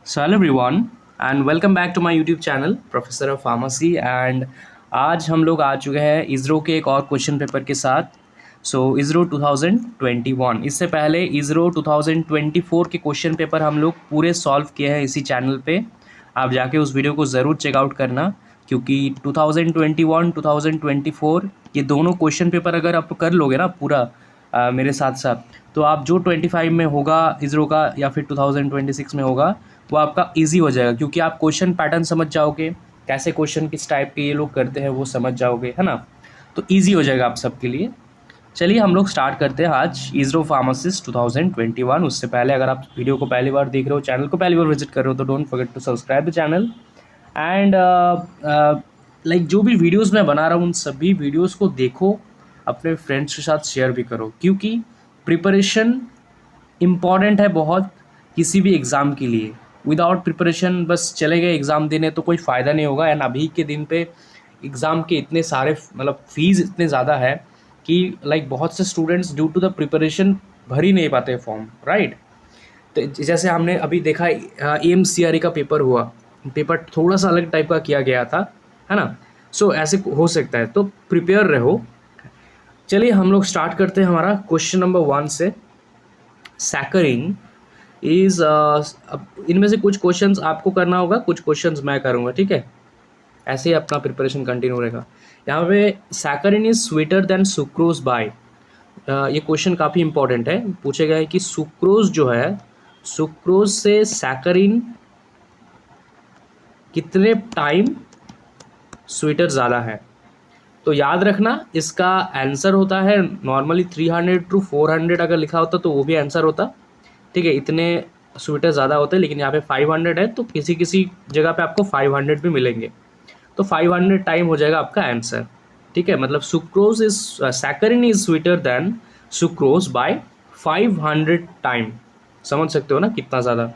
So hello everyone and welcome back to my YouTube channel Professor of Pharmacy and आज हम लोग आ चुके हैं इसरो के एक और क्वेश्चन पेपर के साथ। इसरो 2021 इससे पहले इसरो 2024 के क्वेश्चन पेपर हम लोग पूरे सॉल्व किए हैं इसी चैनल पे। आप जाके उस वीडियो को ज़रूर चेकआउट करना क्योंकि 2021 2024 ये दोनों क्वेश्चन पेपर अगर आप कर लोगे ना पूरा मेरे साथ साथ, तो आप जो 25 में होगा इसरो का या फिर 2026 में होगा वो आपका इजी हो जाएगा क्योंकि आप क्वेश्चन पैटर्न समझ जाओगे, कैसे क्वेश्चन किस टाइप के ये लोग करते हैं वो समझ जाओगे, है ना। तो इजी हो जाएगा आप सबके लिए। चलिए हम लोग स्टार्ट करते हैं आज इसरो फार्मासिस्ट 2021। उससे पहले अगर आप वीडियो को पहली बार देख रहे हो, चैनल को पहली बार विजिट कर रहे हो, तो don't forget to subscribe the channel and like जो भी वीडियोस मैं बना रहा हूँ उन सभी वीडियोस को देखो, अपने फ्रेंड्स के साथ शेयर भी करो क्योंकि प्रिपरेशन इम्पॉर्टेंट है बहुत किसी भी एग्ज़ाम के लिए। विदाउट प्रिपरेशन बस चले गए एग्ज़ाम देने तो कोई फ़ायदा नहीं होगा। एंड अभी के दिन पे एग्ज़ाम के इतने सारे मतलब फ़ीस इतने ज़्यादा है कि लाइक बहुत से students due to the preparation भर ही नहीं पाते फॉर्म, राइट। तो जैसे हमने अभी देखा AMCRE का पेपर हुआ, पेपर थोड़ा सा अलग टाइप का किया गया था, है ना। ऐसे हो सकता है, तो प्रिपेयर रहो। चलिए हम लोग स्टार्ट करते हैं हमारा क्वेश्चन नंबर 1 से। सैकरिन इज इनमें से कुछ क्वेश्चंस आपको करना होगा, कुछ क्वेश्चंस मैं करूँगा, ठीक है। ऐसे ही अपना प्रिपरेशन कंटिन्यू रहेगा। यहाँ पे saccharin is sweeter than sucrose by, ये क्वेश्चन काफ़ी इंपॉर्टेंट है। पूछे गए कि सुक्रोज जो है, सुक्रोज से सैकरिन कितने टाइम स्वीटर ज़्यादा है। तो याद रखना इसका आंसर होता है नॉर्मली 300 टू 400, अगर लिखा होता तो वो भी आंसर होता, ठीक है। इतने स्वीटर ज़्यादा होते हैं लेकिन यहाँ पे 500 है तो किसी किसी जगह पे आपको 500 भी मिलेंगे, तो 500 टाइम हो जाएगा आपका आंसर, ठीक है। मतलब sucrose is saccharin is sweeter than sucrose by 500 time. समझ सकते हो ना कितना ज़्यादा।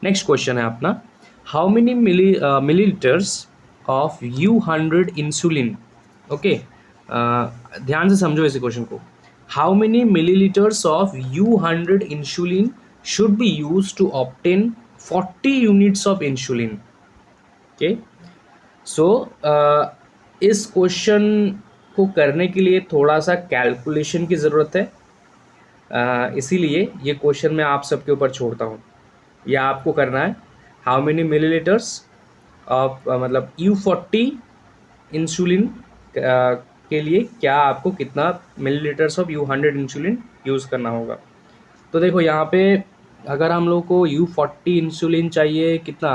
नेक्स्ट क्वेश्चन है अपना, how many millilitres of U100 insulin, okay. ध्यान से समझो इस क्वेश्चन को। How many millilitres of U100 insulin should be use to obtain 40 units of insulin, okay. So इस क्वेश्चन को करने के लिए थोड़ा सा कैलकुलेशन की ज़रूरत है, इसीलिए ये क्वेश्चन मैं आप सबके ऊपर छोड़ता हूँ। यह आपको करना है, हाउ मेनी मिलीलीटर्स ऑफ मतलब U40 इंसुलिन के लिए क्या आपको कितना millilitres of U100 insulin use करना होगा। तो देखो यहाँ पे अगर हम लोग को U40 इंसुलिन चाहिए कितना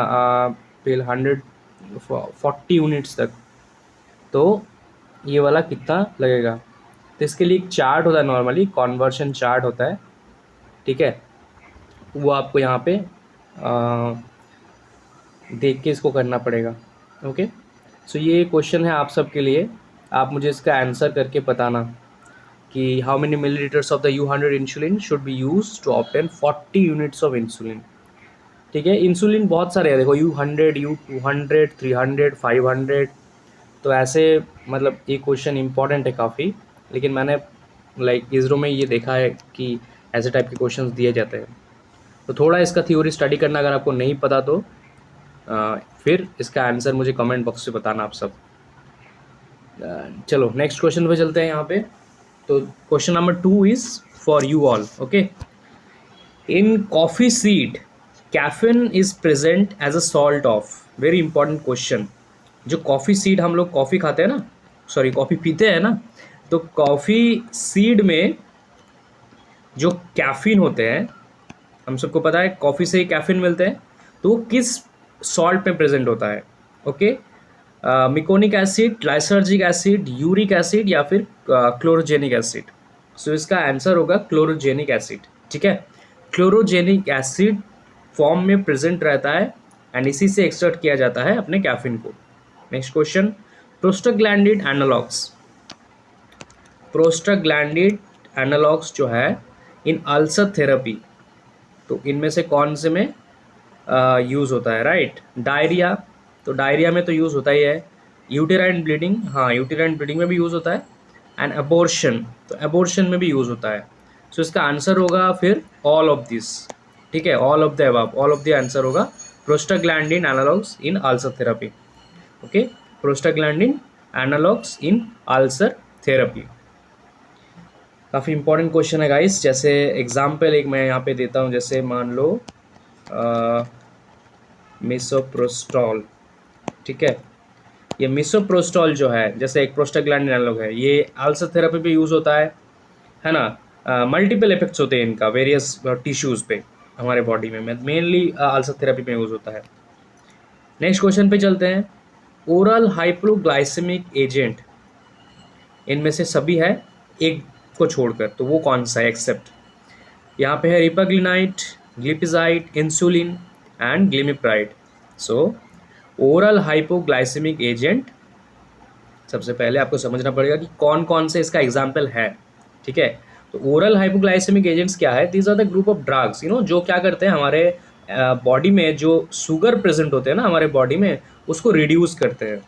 फिर 140 यूनिट्स तक, तो ये वाला कितना लगेगा। तो इसके लिए एक चार्ट होता है, नॉर्मली कन्वर्शन चार्ट होता है, ठीक है। वो आपको यहाँ पे देख के इसको करना पड़ेगा, ओके। ये क्वेश्चन है आप सबके लिए, आप मुझे इसका आंसर करके बताना कि how many millilitres of the U100 insulin should be use to obtain 40 units of insulin, ठीक है। इंसुलिन बहुत सारे हैं, देखो U100 U200 300 500, तो ऐसे मतलब ये क्वेश्चन इंपॉर्टेंट है काफ़ी। लेकिन मैंने लाइक इसरो में ये देखा है कि ऐसे टाइप के क्वेश्चंस दिए जाते हैं, तो थोड़ा इसका थ्योरी स्टडी करना, अगर आपको नहीं पता तो फिर इसका आंसर मुझे कमेंट बॉक्स से बताना आप सब। चलो नेक्स्ट क्वेश्चन पे चलते हैं यहाँ पे। तो question number 2 is for you all, okay. In coffee seed caffeine is present as a salt of, very important question. जो कॉफ़ी सीड हम लोग कॉफ़ी खाते हैं ना, सॉरी कॉफ़ी पीते हैं ना, तो कॉफ़ी सीड में जो कैफीन होते हैं, हम सबको पता है कॉफ़ी से ही कैफीन मिलते हैं, तो वो किस सॉल्ट में प्रेजेंट होता है, okay. Meconic acid, lysergic acid, uric acid या फिर क्लोरोजेनिक एसिड। इसका आंसर होगा क्लोरोजेनिक एसिड, ठीक है। क्लोरोजेनिक एसिड फॉर्म में प्रेजेंट रहता है एंड इसी से एक्सट्रैक्ट किया जाता है अपने कैफीन को। Next question, prostaglandin analogues, prostaglandin analogues जो है इन अल्सर थेरेपी, तो इनमें से कौन से में यूज़ होता है, राइट। डायरिया, तो डायरिया में तो यूज़ होता ही है। यूटेराइन ब्लीडिंग, हाँ यूटेराइन ब्लीडिंग में भी यूज़ होता है। एंड अबॉर्शन, तो अबॉर्शन में भी यूज़ होता है। इसका आंसर होगा फिर ऑल ऑफ दिस, ठीक है। All of the above, all of the answer होगा prostaglandin analogues in ulcer therapy. Okay, prostaglandin analogues in ulcer therapy. काफ़ी इंपॉर्टेंट क्वेश्चन है गाइस. जैसे एग्जाम्पल एक मैं यहाँ पे देता हूँ, जैसे मान लो मिसोप्रोस्टॉल. ठीक है, ये मिसोप्रोस्टॉल जो है जैसे एक प्रोस्टाग्लैंडिन एनालॉग है, ये अल्सर थेरेपी पे यूज़ होता है ना. मल्टीपल इफेक्ट्स होते हैं इनका वेरियस टिश्यूज़ पे हमारे बॉडी में, मेनली अल्सर थेरेपी में यूज़ होता है. नेक्स्ट क्वेश्चन पे चलते हैं. ओरल हाइपोग्लाइसेमिक एजेंट इनमें से सभी है एक को छोड़कर, तो वो कौन सा है एक्सेप्ट. यहाँ पे है repaglinide, glipizide, insulin and glimepiride. So oral hypoglycemic agent, सबसे पहले आपको समझना पड़ेगा कि कौन कौन से इसका एग्जाम्पल है. ठीक है, तो ओरल हाइपोग्लाइसेमिक एजेंट्स क्या है. These are the group of drugs जो क्या करते हैं हमारे बॉडी में जो शुगर प्रेजेंट होते हैं ना हमारे बॉडी में, उसको रिड्यूस करते हैं.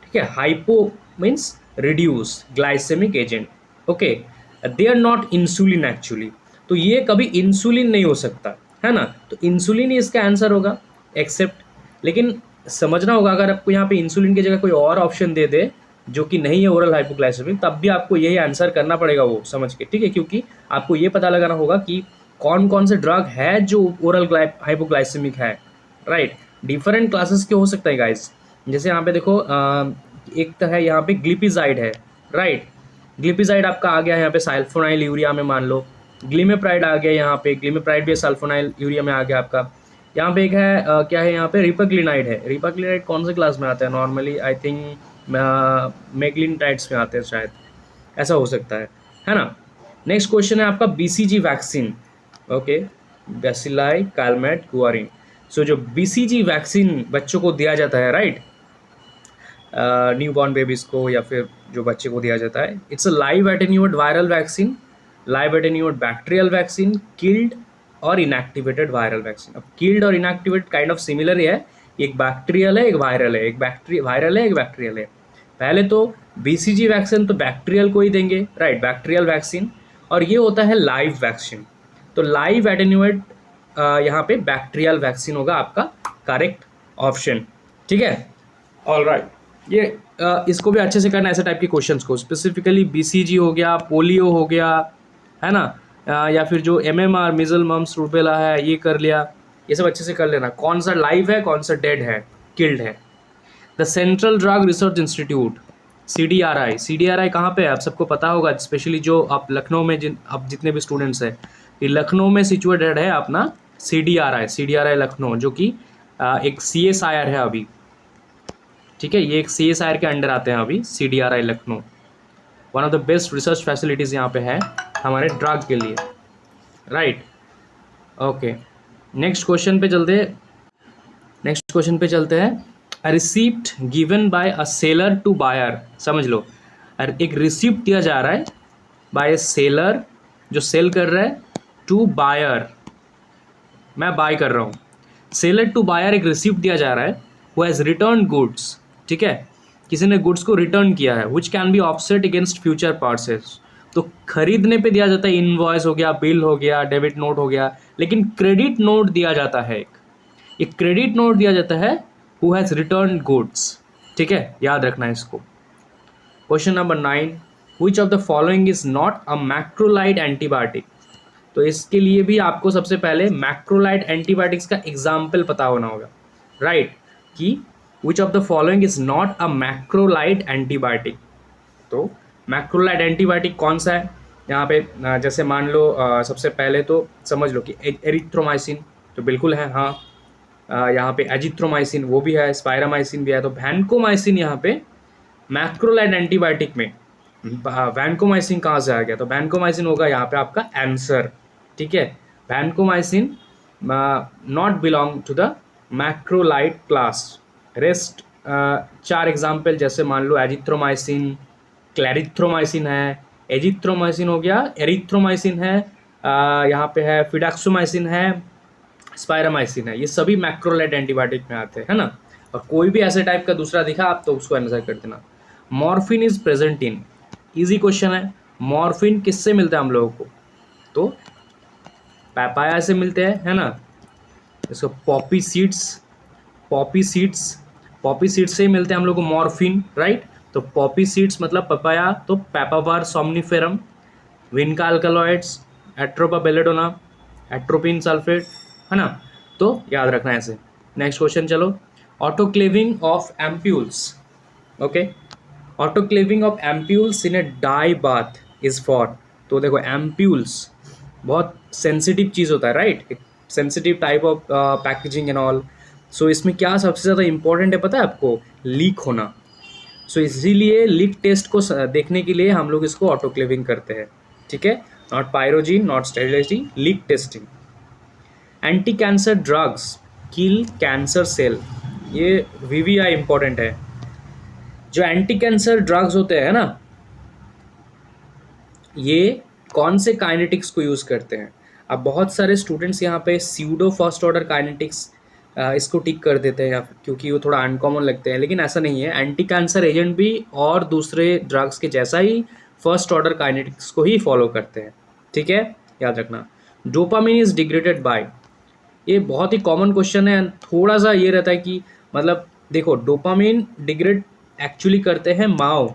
ठीक है, hypo means reduce glycaemic agent. Okay, they are not insulin actually. तो ये कभी इंसुलिन नहीं हो सकता है ना, तो इंसुलिन ही इसका आंसर होगा एक्सेप्ट. लेकिन समझना होगा, अगर आपको यहाँ पे इंसुलिन की जगह कोई और ऑप्शन दे दे जो कि नहीं है ओरल हाइपोग्लाइसेमिक, तब भी आपको यही आंसर करना पड़ेगा वो समझ के. ठीक है, क्योंकि आपको ये पता लगाना होगा कि कौन कौन से ड्रग है जो ओरल हाइपोग्लाइसेमिक है. राइट, डिफरेंट क्लासेस के हो सकते हैं गाइस. जैसे यहाँ पे देखो एक तो है यहाँ पे ग्लिपिजाइड है. राइट, ग्लिपिजाइड आपका आ गया यहाँ पे सल्फोनाइल यूरिया में, मान लो ग्लिमेप्राइड आ गया यहाँ पे, ग्लिमेप्राइड भी सल्फोनाइल यूरिया में आ गया आपका. यहाँ पे एक है क्या है यहाँ पे रिपाग्लिनाइड है. रिपाग्लिनाइड कौन से क्लास में आता है नॉर्मली, आई थिंक मेग्लिनटाइड्स में आते हैं शायद, ऐसा हो सकता है ना. नेक्स्ट क्वेश्चन है आपका BCG vaccine. Okay, bacille Calmette Guerin. So जो बीसीजी वैक्सीन बच्चों को दिया जाता है, राइट, न्यू बॉर्न बेबीज़ को या फिर जो बच्चे को दिया जाता है, it's a live attenuate viral vaccine, live attenuate bacterial vaccine, killed और इनएक्टिवेटेड वायरल वैक्सीन. अब किल्ड और इनएक्टिवेट काइंड ऑफ सिमिलर ही है, एक बैक्टीरियल है एक वायरल है, एक वायरल है एक बैक्टीरियल है. पहले तो बीसीजी वैक्सीन तो बैक्टीरियल को ही देंगे, राइट, बैक्टीरियल वैक्सीन, और ये होता है लाइव वैक्सीन. तो लाइव एटेन्यूएट यहाँ पे बैक्टीरियल वैक्सीन होगा आपका करेक्ट ऑप्शन. ठीक है, ऑल राइट. ये इसको भी अच्छे से करना ऐसे टाइप के क्वेश्चंस को, स्पेसिफिकली बीसीजी हो गया, पोलियो हो गया, है ना, या फिर जो एमएमआर मिजल मम्स रूबेला है ये कर लिया, ये सब अच्छे से कर लेना. कौन सा लाइव है कौन सा डेड है, किल्ड है. The central drug research institute CDRI. CDRI कहाँ पे है आप सबको पता होगा, स्पेशली जो आप लखनऊ में आप जितने भी स्टूडेंट्स हैं, ये लखनऊ में सिचुएटेड है अपना CDRI लखनऊ, जो कि एक CSIR है अभी. ठीक है, ये एक CSIR के अंडर आते हैं अभी CDRI Lucknow. One of the best research facilities यहाँ पे है हमारे ड्रग के लिए. Right, okay. नेक्स्ट क्वेश्चन पे चलते हैं. A receipt given by a seller to buyer. समझ लो, एक रिसिप्ट दिया जा रहा है बाय सेलर, जो सेल कर रहा है, टू बायर, मैं बाय कर रहा हूँ. सेलर टू बायर एक रिसिप्ट दिया जा रहा है, हु हैज़ रिटर्न गुड्स. ठीक है, किसी ने गुड्स को रिटर्न किया है, which can be offset against future purchase. तो खरीदने पे दिया जाता है, इनवॉइस हो गया, बिल हो गया, डेबिट नोट हो गया. लेकिन क्रेडिट नोट दिया जाता है, एक क्रेडिट नोट दिया जाता है, हु हैज़ रिटर्न गुड्स. ठीक है, याद रखना है इसको. Question number 9, which of the following is not a macrolide antibiotic. तो इसके लिए भी आपको सबसे पहले मैक्रोलाइड एंटीबायोटिक्स का एग्जाम्पल पता होना होगा. राइट, कि which of the following is not a macrolide antibiotic. तो मैक्रोलाइड एंटीबायोटिक कौन सा है यहाँ पे, जैसे मान लो सबसे पहले तो समझ लो कि एरिथ्रोमाइसिन तो बिल्कुल है, हाँ. यहाँ पे एजिथ्रोमाइसिन वो भी है, स्पायरामाइसिन भी है. तो वैनकोमाइसिन यहाँ पे मैक्रोलाइड एंटीबायोटिक में वैनकोमाइसिन कहाँ से आ गया, तो वैनकोमाइसिन होगा यहाँ पे आपका आंसर. ठीक है, vancomycin not belong to the macrolide class. Rest 4 example, जैसे मान लो एजिथ्रोमाइसिन, क्लैरिथ्रोमाइसिन है, एजिथ्रोमाइसिन हो गया, एरिथ्रोमाइसिन है, यहाँ पे है फिडाक्सोमाइसिन है, स्पायरामाइसिन है. ये सभी मैक्रोलाइड एंटीबायोटिक में आते हैं, है ना. और कोई भी ऐसे टाइप का दूसरा दिखा आप तो उसको आंसर कर देना. Morphine is present in, easy question है. मॉर्फिन किससे मिलता है हम लोगों को, तो पैपाया से मिलते हैं, है ना. इसको poppy seeds poppy seeds, poppy seeds से ही मिलते हैं हम लोग को मॉर्फिन, राइट। तो पॉपी सीड्स मतलब पपाया, तो papaver somniferum, vinca alkaloids, atropa belladonna, atropine sulphate, है ना। तो याद रखना है ऐसे। नेक्स्ट क्वेश्चन चलो, autoclaving of ampoules, okay. Autoclaving of ampoules in a dye bath is for, तो देखो एम्प्यूल्स बहुत सेंसिटिव चीज़ होता है, right, sensitive type of packaging and all. सो इसमें क्या सबसे ज़्यादा इंपॉर्टेंट है पता है आपको, लीक होना। सो इसीलिए लीक टेस्ट को देखने के लिए हम लोग इसको ऑटोक्लेविंग करते हैं, ठीक है। Not pyrogen, not sterilising, leak testing. Anti cancer drugs kill cancer cell, ये वीवीआई इंपॉर्टेंट है। जो एंटी कैंसर ड्रग्स होते हैं ना, ये कौन से काइनेटिक्स को यूज़ करते हैं। अब बहुत सारे स्टूडेंट्स यहाँ पे स्यूडो फर्स्ट ऑर्डर काइनेटिक्स इसको टिक कर देते हैं क्योंकि वो थोड़ा अनकॉमन लगते हैं, लेकिन ऐसा नहीं है। एंटी कैंसर एजेंट भी और दूसरे ड्रग्स के जैसा ही फर्स्ट ऑर्डर काइनेटिक्स को ही फॉलो करते हैं, ठीक है, याद रखना। डोपामिन इज डिग्रेडेड बाय, ये बहुत ही कॉमन क्वेश्चन है। थोड़ा सा ये रहता है कि मतलब देखो डोपामिन डिग्रेड एक्चुअली करते हैं माओ,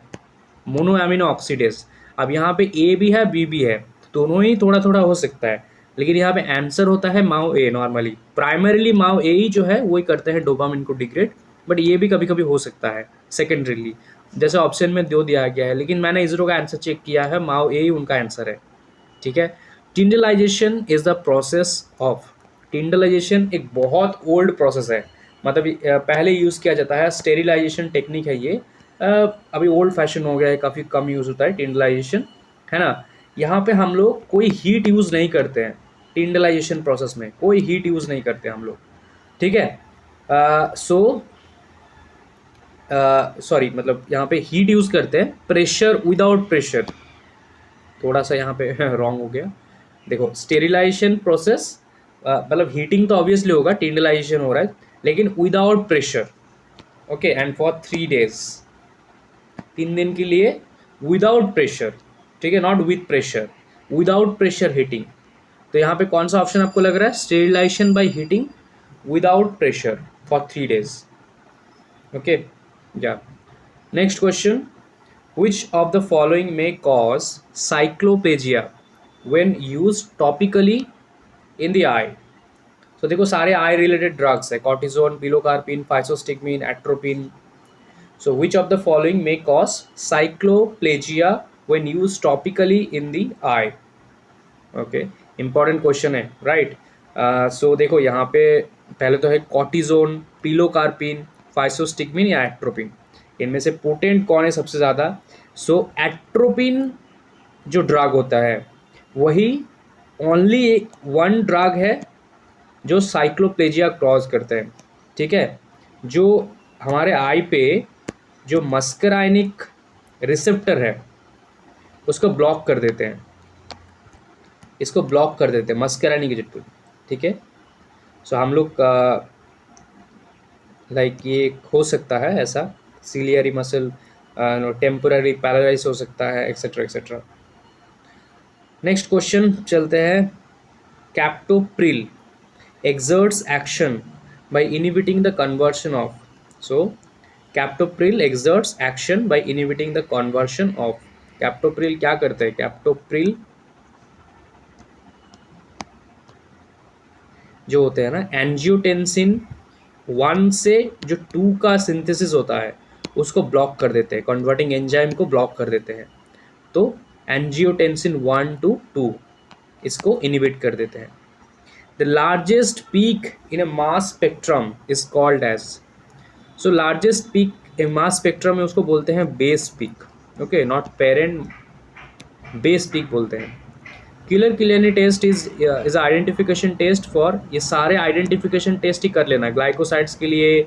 मोनो एमिनो ऑक्सीडेज। अब यहाँ पे ए भी है बी भी है, दोनों ही थोड़ा थोड़ा हो सकता है, लेकिन यहाँ पे आंसर होता है माओ ए। नॉर्मली प्राइमरीली माओ ए ही जो है वही करते हैं डोपामिन को डिग्रेड, बट ये भी कभी कभी हो सकता है सेकेंडरीली, जैसे ऑप्शन में दो दिया गया है, लेकिन मैंने इसरो का आंसर चेक किया है, माओ ए ही उनका आंसर है, ठीक है। टिंडलाइजेशन इज द प्रोसेस ऑफ, टिंडलाइजेशन एक बहुत ओल्ड प्रोसेस है, मतलब पहले यूज़ किया जाता है, स्टेरिलाइजेशन टेक्निक है ये। अभी ओल्ड फैशन हो गया है, काफ़ी कम यूज़ होता है टिंडलाइजेशन, है ना। यहाँ पे हम लोग कोई हीट यूज़ नहीं करते हैं, टिंडलाइजेशन प्रोसेस में कोई हीट यूज़ नहीं करते हम लोग, ठीक है। सो सॉरी, मतलब यहाँ पे हीट यूज़ करते हैं, प्रेशर विदाउट प्रेशर, थोड़ा सा यहाँ पे रॉन्ग हो गया। देखो स्टेरिलाइजेशन प्रोसेस मतलब हीटिंग तो ऑब्वियसली होगा, टिंडलाइजेशन हो रहा है, लेकिन without pressure, okay. And for 3 days, 3 दिन के लिए विदाउट प्रेशर, ठीक है, not with pressure, without pressure heating. तो यहाँ पे कौन सा ऑप्शन आपको लग रहा है, sterilisation by heating without pressure for 3 days, okay. या next question, which of the following may cause cyclopegia when used topically in the eye? तो देखो सारे आई रिलेटेड ड्रग्स है, cortisone, pilocarpine, फाइसोस्टिग्मिन, atropine. So which of the following may cause cycloplegia when use topically in the I, okay. Important question है, right. सो देखो यहाँ पे पहले तो है कॉर्टिजोन, पिलोकार्पिन, फाइसोस्टिग्मिन या एट्रोपिन, इनमें से पोटेंट कौन है सबसे ज़्यादा। सो एट्रोपिन जो ड्रग होता है वही ओनली वन ड्रग है जो साइक्लोप्लेजिया क्रॉस करते हैं, ठीक है। जो हमारे आई पे जो मस्कराइनिक रिसेप्टर है उसको ब्लॉक कर देते हैं, इसको ब्लॉक कर देते हैं मस्कराइनिक रिसेप्टर, ठीक है। सो हम लोग लाइक ये हो सकता है ऐसा, सीलियरी मसल टेम्पोररी पैरालाइज हो सकता है, एक्सेट्रा एक्सेट्रा। नेक्स्ट क्वेश्चन चलते हैं, captopril exerts action by inhibiting the conversion of, so captopril exerts action by inhibiting the conversion of, captopril क्या करते हैं, captopril जो होते हैं ना एंजियोटेंसिन 1 से जो 2 का सिंथेसिस होता है उसको ब्लॉक कर देते हैं, कन्वर्टिंग एंजाइम को ब्लॉक कर देते हैं। तो एंजियोटेंसिन 1 to 2 इसको इनिबिट कर देते हैं। The largest peak in a mass spectrum is called as, so largest peak in mass spectrum में उसको बोलते हैं base peak, okay, not parent, base peak बोलते हैं। Keller Killiani test is identification test for, ये सारे आइडेंटिफिकेशन टेस्ट ही कर लेना ग्लाइकोसाइड्स के लिए,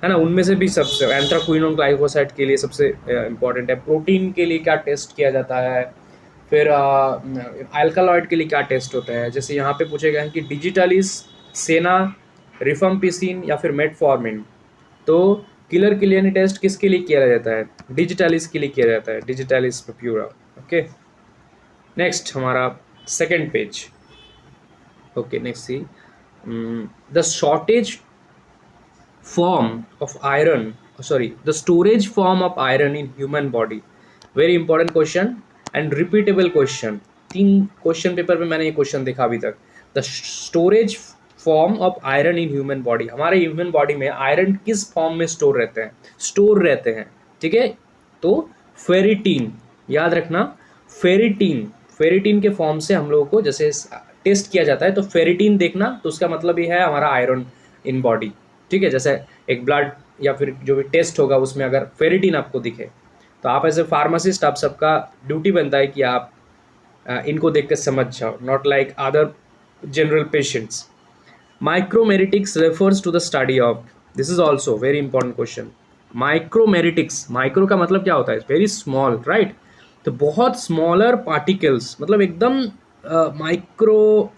है ना, उनमें से भी सबसे एंथ्राक्विनोन ग्लाइकोसाइड के लिए सबसे इंपॉर्टेंट है। प्रोटीन के लिए क्या टेस्ट किया जाता है, फिर अल्कालॉइड के लिए क्या टेस्ट होता है, जैसे यहाँ पे पूछे गए हैं कि डिजिटालिस, सेना, रिफम्पिसिन या फिर मेटफॉर्मिन। तो किलर किलियनी टेस्ट किसके लिए किया जाता है, डिजिटालिस के लिए किया जाता है, डिजिटालिस प्यूरा, ओके। नेक्स्ट हमारा second page, okay. Next see the shortage form of iron, sorry, the storage form of iron in human body. Very important question and repeatable question. 3 question paper में मैंने ये question देखा अभी तक. The storage form of iron in human body. हमारे human body में iron किस form में स्टोर रहते हैं. ठीक है, तो फेरिटीन, याद रखना, फेरिटीन, फेरिटीन के फॉर्म से हम लोगों को जैसे टेस्ट किया जाता है, तो फेरिटीन देखना, तो उसका मतलब ये है हमारा आयरन इन बॉडी. ठीक है, जैसे एक ब्लड या फिर जो भी टेस्ट होगा उसमें अगर फेरिटीन आपको दिखे, तो आप एज ए फार्मासिस्ट आप सबका ड्यूटी बनता है कि आप इनको देख कर समझ जाओ, not like other general patients. Micromeritics refers to the study of, this is also very important question. Micromeritics, micro का मतलब क्या होता है, वेरी स्मॉल, राइट. तो बहुत स्मॉलर पार्टिकल्स, मतलब एकदम माइक्रो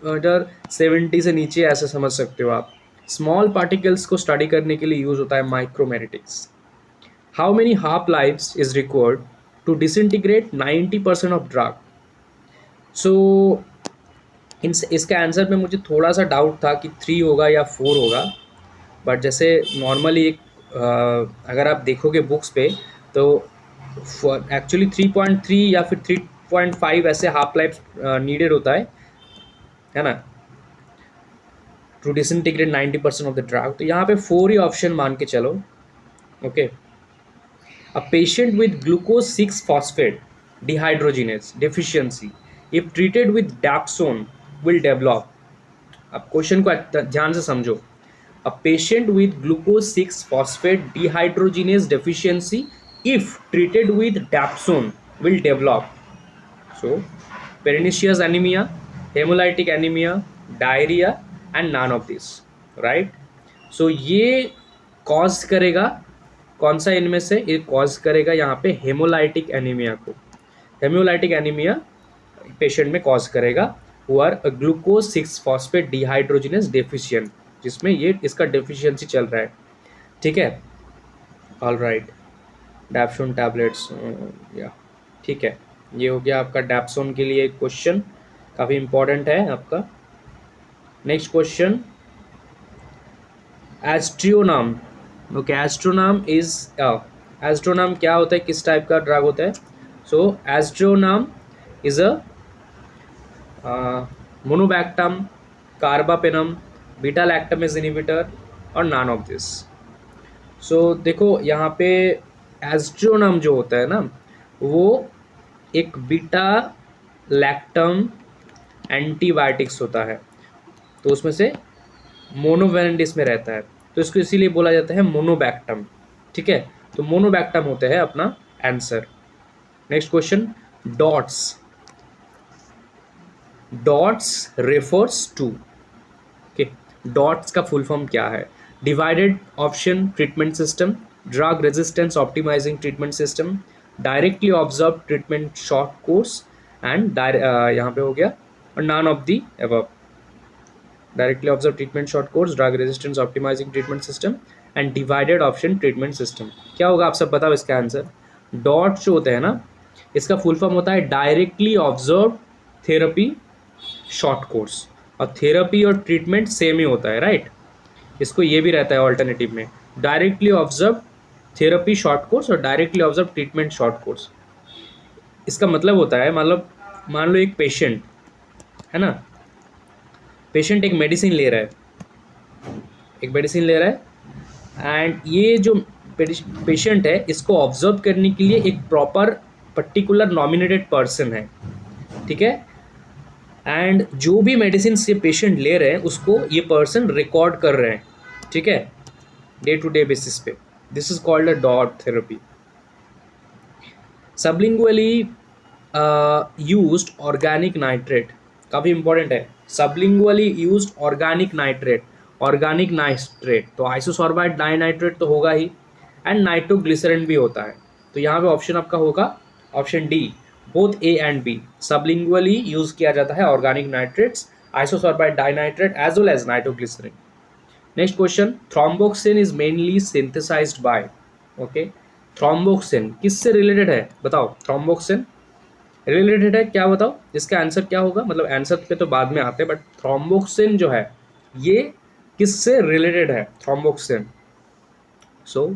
अगर 70 से नीचे ऐसे समझ सकते हो आप. स्मॉल पार्टिकल्स को स्टडी करने के लिए यूज होता है micromeritics. How many half lives is required to disintegrate 90% of drug. So इसका आंसर में मुझे थोड़ा सा डाउट था कि 3 होगा या 4 होगा, बट जैसे नॉर्मली एक अगर आप देखोगे बुक्स पे तो एक्चुअली 3.3 या फिर 3.5 ऐसे हाफ लाइफ नीडेड होता है ना, to disintegrate 90% of the drug. तो यहाँ पे 4 ही ऑप्शन मान के चलो. Okay, a patient with glucose 6 phosphate dehydrogenase deficiency if treated with dapsone will develop. अब क्वेश्चन को ध्यान से समझो. A patient with glucose 6 phosphate dehydrogenase deficiency if treated with dapsone will develop. So pernicious anemia, hemolytic anemia, diarrhea and none of this, right. So ये cause करेगा कौन सा इनमें से, ये कॉज करेगा यहाँ पे हेमोलाइटिक एनीमिया को. हेमोलाइटिक एनीमिया पेशेंट में कॉज करेगा who are glucose 6 phosphate dehydrogenase deficient, जिसमें ये इसका डेफिशिएंसी चल रहा है. ठीक है, ऑल राइट. डैप्सोन टैबलेट्स, या ठीक है, ये हो गया आपका डैप्सोन के लिए क्वेश्चन, काफ़ी इंपॉर्टेंट है आपका. Next question, aztreonam. Okay, aztreonam is, aztreonam क्या होता है, किस टाइप का ड्रग होता है. So aztreonam is a monobactam, carbapenem, beta lactamase inhibitor और नॉन ऑफ दिस. सो देखो यहाँ पे एस्ट्रोनम जो होता है ना, वो एक बीटा लैक्टम एंटीबायोटिक्स होता है, तो उसमें से मोनोवेलेंट में रहता है, तो इसको इसीलिए बोला जाता है मोनोबैक्टम. ठीक है, तो मोनोबैक्टम होते हैं अपना answer. Next question, DOTS. DOTS refers to, okay, DOTS का फुल फॉर्म क्या है. Divided option treatment system, drug resistance optimizing treatment system, directly observed treatment short course and यहाँ पे हो गया और none of the above. Directly observed treatment short course, drug resistance optimizing treatment system and divided option treatment system. क्या होगा आप सब बताओ इसका आंसर. डॉट जो होता है ना, इसका फुल फॉर्म होता है directly observe therapy short course, और थेरेपी और ट्रीटमेंट सेम ही होता है, राइट. इसको ये भी रहता है ऑल्टरनेटिव में, directly observe therapy short course और directly observe treatment short course. इसका मतलब होता है, मतलब मान लो एक पेशेंट है ना, पेशेंट एक मेडिसिन ले रहा है एंड ये जो पेशेंट है इसको ऑब्जर्व करने के लिए एक प्रॉपर पर्टिकुलर नॉमिनेटेड पर्सन है. ठीक है, एंड जो भी मेडिसिन ये पेशेंट ले रहे हैं उसको ये पर्सन रिकॉर्ड कर रहे हैं. ठीक है, डे टू डे बेसिस पे. This is called a dot therapy. Sublingually used organic nitrate, काफ़ी इंपॉर्टेंट है. Sublingually used organic nitrate, तो आइसोसॉर्बाइड डाइनाइट्रेट तो होगा ही, एंड नाइट्रोग्लिसरीन भी होता है. तो यहाँ पे ऑप्शन आपका होगा option D, both A and B. Sublingually use किया जाता है organic nitrates, isosorbide dinitrate as well as nitroglycerine. Next question, thromboxane is mainly synthesised by. Okay, thromboxane किससे रिलेटेड है बताओ. थ्रोम्बोक्सिन रिलेटेड है क्या, बताओ इसका आंसर क्या होगा. मतलब आंसर पे तो बाद में आते हैं, बट थ्रोम्बोक्सिन जो है ये किससे रिलेटेड है थ्रोम्बोक्सिन? सो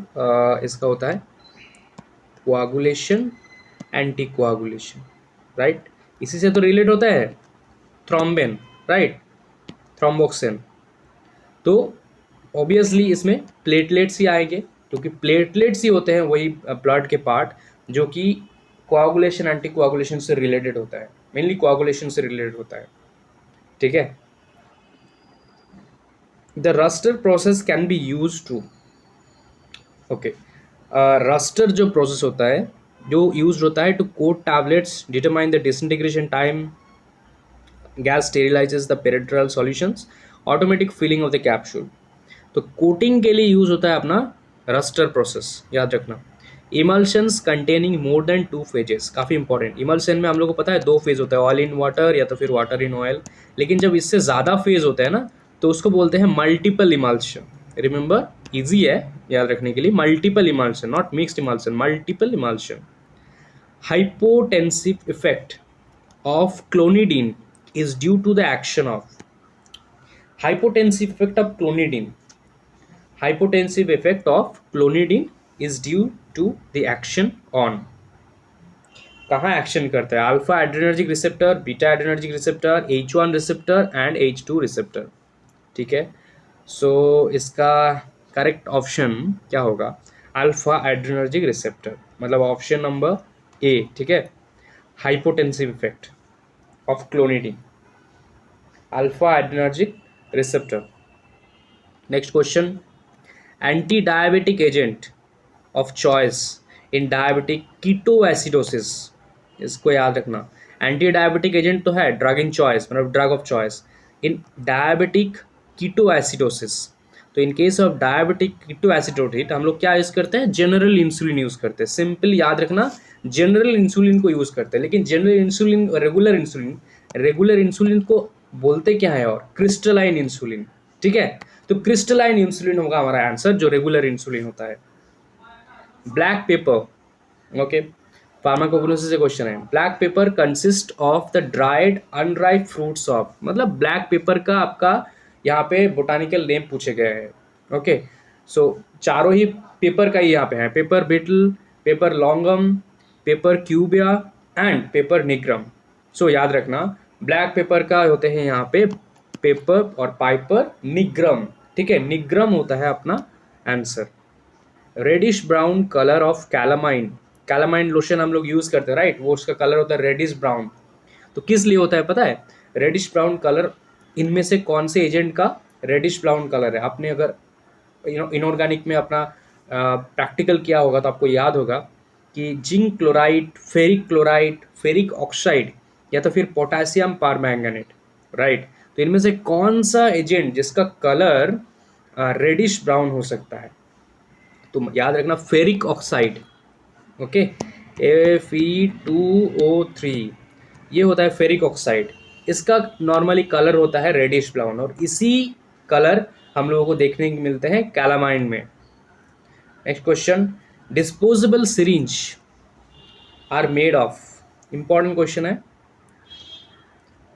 इसका होता है कोआगुलेशन, एंटी कोआगुलेशन, राइट। इसी से तो रिलेट होता है थ्रोम्बिन, राइट, थ्रोम्बोक्सिन। तो ऑब्वियसली इसमें प्लेटलेट्स ही आएंगे, क्योंकि प्लेटलेट्स ही होते हैं वही ब्लड के पार्ट जो कि कोआगुलेशन, एंटी कोआगुलेशन से रिलेटेड होता है, मेनली कोआगुलेशन से रिलेटेड होता है, ठीक है। The Wurster process can be use to, okay, Wurster जो प्रोसेस होता है जो यूज होता है to coat tablets, determine the disintegration time, gas sterilises the parenteral solutions, automatic filling of the capsule. तो कोटिंग के लिए यूज होता है अपना रस्टर प्रोसेस, याद रखना। Emulsions containing more than 2 phases, काफ़ी इंपॉर्टेंट। इमल्शन में हम लोग को पता है 2 फेज होता है, ऑयल इन वाटर या तो फिर वाटर इन ऑयल, लेकिन जब इससे ज़्यादा फेज होता है ना तो उसको बोलते हैं मल्टीपल इमल्शन। रिमेंबर, इजी है याद रखने के लिए, multiple emulsion, not mixed emulsion, multiple emulsion. Hypotensive effect of clonidine is due to the action of, hypotensive effect of clonidine, hypotensive effect of clonidine is due to the action on, कहाँ action करता है? Alpha adrenergic receptor, beta adrenergic receptor, H1 receptor and H2 receptor, ठीक है। सो इसका correct option क्या होगा? Alpha adrenergic receptor, मतलब option number A, ठीक है। Hypotensive effect of clonidine, alpha adrenergic receptor. Next question, anti-diabetic agent of choice in diabetic ketoacidosis, इसको याद रखना। एंटी डायबिटिक एजेंट तो है, ड्रग इन चॉइस मतलब drug of choice in diabetic ketoacidosis. तो in case of diabetic ketoacidosis हम लोग क्या यूज़ करते हैं? जनरल इंसुलिन यूज़ करते हैं। सिंपल याद रखना, जनरल इंसुलिन को यूज़ करते हैं। लेकिन जनरल इंसुलिन, रेगुलर इंसुलिन को बोलते क्या है? और क्रिस्टलाइन इंसुलिन, ठीक है। तो क्रिस्टलाइन इंसुलिन होगा हमारा आंसर, जो रेगुलर इंसुलिन होता है। ब्लैक पेपर, ओके, फार्माकोग्नोसिस से क्वेश्चन है। Black pepper consist of the dried unripe fruits of, मतलब ब्लैक पेपर का आपका यहाँ पे बोटानिकल नेम पूछे गए हैं, ओके। सो चारों ही पेपर का ही यहाँ पे है, piper betle, piper longum, piper cubeba and piper nigrum. So याद रखना, ब्लैक पेपर का होते हैं यहाँ पे पेपर और पाइपर निग्रम, ठीक है। निग्रम होता है अपना answer. Reddish brown colour of calamine, calamine lotion हम लोग यूज़ करते हैं, राइट, वो उसका कलर होता है रेडिश ब्राउन। तो किस लिए होता है पता है रेडिश ब्राउन कलर? इनमें से कौन से एजेंट का रेडिश ब्राउन कलर है? आपने अगर इनऑर्गेनिक में अपना प्रैक्टिकल किया होगा तो आपको याद होगा कि zinc chloride, ferric chloride, ferric oxide या तो फिर पोटेशियम परमैंगनेट, राइट। तो इनमें से कौन सा एजेंट जिसका कलर रेडिश ब्राउन हो सकता है? तो याद रखना फेरिक ऑक्साइड, ओके, Fe2O3, ये होता है फेरिक ऑक्साइड। इसका नॉर्मली कलर होता है रेडिश ब्राउन, और इसी कलर हम लोगों को देखने को मिलते हैं कैलामाइन में। Next question, disposable syringe are made of, important question है।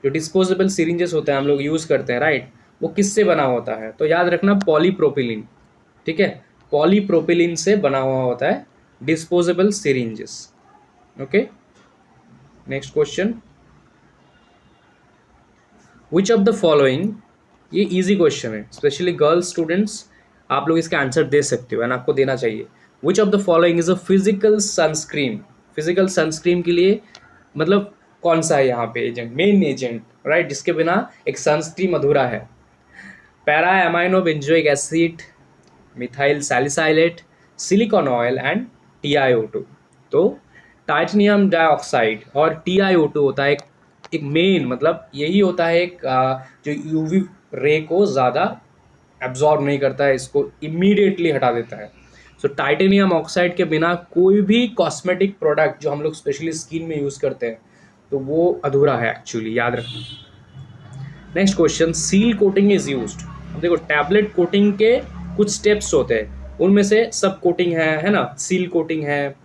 जो डिस्पोजेबल सिरिंजेस होते हैं हम लोग यूज करते हैं, राइट, वो किससे बना होता है? तो याद रखना पॉलीप्रोपिलीन, ठीक है, पॉलीप्रोपिलीन से बना हुआ होता है disposable syringes, okay. Next question, which of the following, ये इजी क्वेश्चन है, स्पेशली गर्ल्स स्टूडेंट्स आप लोग इसका आंसर दे सकते हो एंड आपको देना चाहिए। Which of the following is a physical sunscreen, physical sunscreen के लिए मतलब कौन सा है यहाँ पे एजेंट, मेन एजेंट, राइट, जिसके बिना एक सनस्क्रीन अधूरा है? Para amino benzoic acid, methyl salicylate, silicon oil and TiO2। तो टाइटेनियम डाइऑक्साइड और TiO2 होता है एक मेन, मतलब यही होता है एक जो यूवी रे को ज़्यादा एब्जॉर्ब नहीं करता है, इसको इमीडिएटली हटा देता है। सो टाइटेनियम ऑक्साइड के बिना कोई भी कॉस्मेटिक प्रोडक्ट जो हम लोग स्पेशली स्किन में यूज़ करते हैं तो वो अधूरा है एक्चुअली, याद रखना। Next question, seal coating is used. अब देखो टैबलेट कोटिंग के कुछ स्टेप्स होते हैं, उनमें से सब कोटिंग है ना, सील कोटिंग है,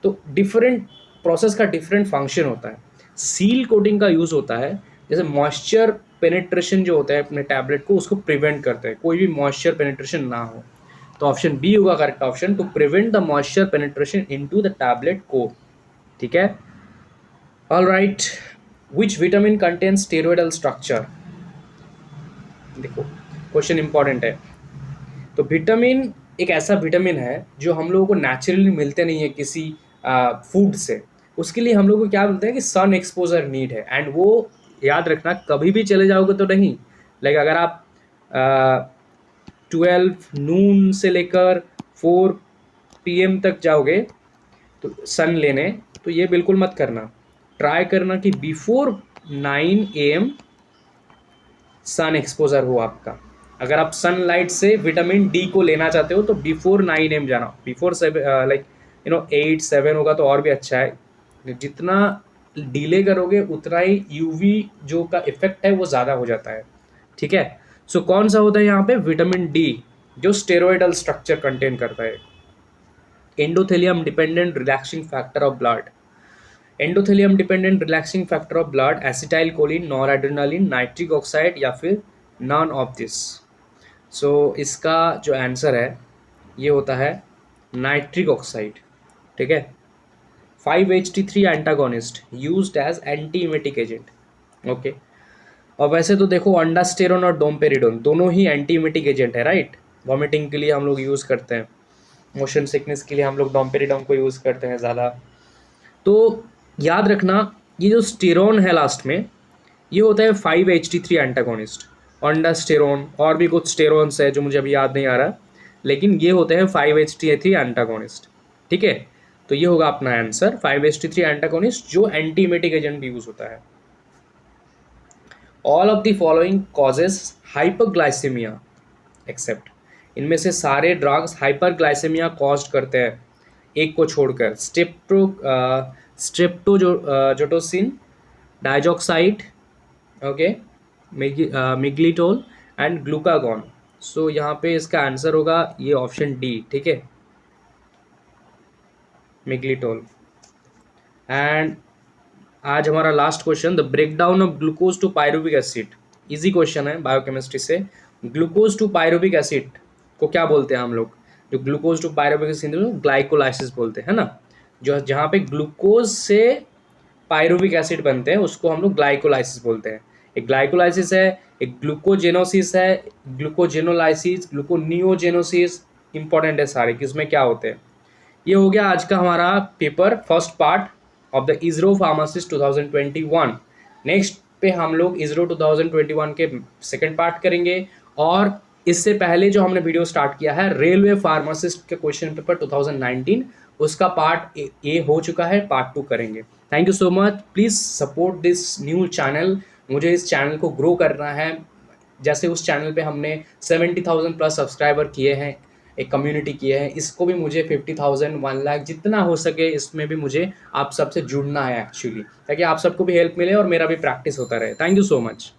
तो डिफरेंट प्रोसेस का डिफरेंट फंक्शन होता है। सील कोटिंग का यूज़ होता है जैसे मॉइस्चर पेनिट्रेशन जो होता है अपने टैबलेट को उसको प्रिवेंट करता है, कोई भी मॉइस्चर पेनिट्रेशन ना हो। तो ऑप्शन बी होगा correct option, to prevent the moisture penetration into the tablet core. ठीक है, all right. Which vitamin contain steroidal structure? देखो क्वेश्चन इंपॉर्टेंट है। तो विटामिन एक ऐसा विटामिन है जो हम लोगों को नेचुरली मिलते नहीं है किसी फूड से। उसके लिए हम लोग को क्या बोलते हैं कि सन एक्सपोजर नीड है, एंड वो याद रखना कभी भी चले जाओगे तो नहीं। लाइक अगर आप 12 नून से लेकर 4 PM तक जाओगे तो सन लेने, तो ये बिल्कुल मत करना। ट्राई करना कि बिफोर 9 AM सन एक्सपोजर हो आपका। अगर आप सनलाइट से विटामिन डी को लेना चाहते हो तो बिफोर 9 AM जाना। बिफोर 7 लाइक 8 7 होगा तो और भी अच्छा है। जितना डिले करोगे उतना ही यूवी जो का इफेक्ट है वो ज़्यादा हो जाता है। ठीक है, सो कौन सा होता है यहाँ पे? विटामिन डी, जो स्टेरॉयडल स्ट्रक्चर कंटेन करता है। Endothelium dependent relaxing factor of blood, endothelium dependent relaxing factor of blood, acetyl choline, noradrenaline, nitric oxide, या फिर नॉन ऑफ दिस। सो इसका जो आंसर है ये होता है नाइट्रिक ऑक्साइड। ठीक है, 5-HT3 antagonist used as anti emetic agent. Okay, और वैसे तो देखो अंडास्टेरोन और डोमपेरिडोन दोनों ही एंटी इमेटिक एजेंट है, राइट। वॉमिटिंग के लिए हम लोग यूज़ करते हैं, मोशन सिकनेस के लिए हम लोग डोमपेरिडोन को यूज़ करते हैं ज़्यादा। तो याद रखना ये जो स्टेरोन है लास्ट में, ये होता है 5-HT3 एंटागोनिस्ट। अंडास्टेरोन और भी कुछ स्टेरोन्स है जो मुझे अभी याद नहीं आ रहा, लेकिन ये होते हैं 5-HT3 एंटागोनिस्ट। ठीक है, तो ये होगा अपना आंसर 5-HT3 एंटागोनिस्ट जो एंटीमेटिक एजेंट भी यूज होता है। All of the following causes hyperglycaemia except, इनमें से सारे ड्रग्स हाइपरग्लाइसेमिया कॉज करते हैं एक को छोड़कर। स्ट्रेप्टोजोटोसिन, डाइजॉक्साइड, ओके, मिग्लिटोल एंड ग्लूकागॉन। सो यहाँ पे इसका आंसर होगा ये ऑप्शन डी। ठीक है, मिग्लिटोल। एंड आज हमारा last question, the breakdown of glucose to pyruvic acid. Easy question है बायोकेमिस्ट्री से। ग्लूकोज टू पायरुविक एसिड को क्या बोलते हैं हम लोग? जो glucose to pyruvic acid glycolysis बोलते हैं ना, जो जहाँ पे ग्लूकोज से पायरुविक एसिड बनते हैं उसको हम लोग ग्लाइकोलाइसिस बोलते हैं। एक ग्लाइकोलाइसिस है, एक ग्लूकोजेनोसिस है, ग्लूकोजेनोलाइसिस, ग्लूकोनियोजेनोसिस। इंपॉर्टेंट है सारे, किसमें क्या होते हैं। ये हो गया आज का हमारा paper, first part of the ISRO pharmacist 2021। Next पे हम लोग इसरो 2021 के सेकंड पार्ट करेंगे, और इससे पहले जो हमने वीडियो स्टार्ट किया है रेलवे फार्मासिस्ट के क्वेश्चन पेपर 2019, उसका पार्ट ए हो चुका है, पार्ट 2 करेंगे। Thank you so much, please support this new channel. मुझे इस चैनल को ग्रो करना है। जैसे उस चैनल पे हमने 70,000 प्लस सब्सक्राइबर किए हैं, एक कम्युनिटी किए हैं, इसको भी मुझे 50,000 1 लाख जितना हो सके इसमें भी मुझे आप सबसे जुड़ना है एक्चुअली, ताकि आप सबको भी हेल्प मिले और मेरा भी प्रैक्टिस होता रहे। Thank you so much.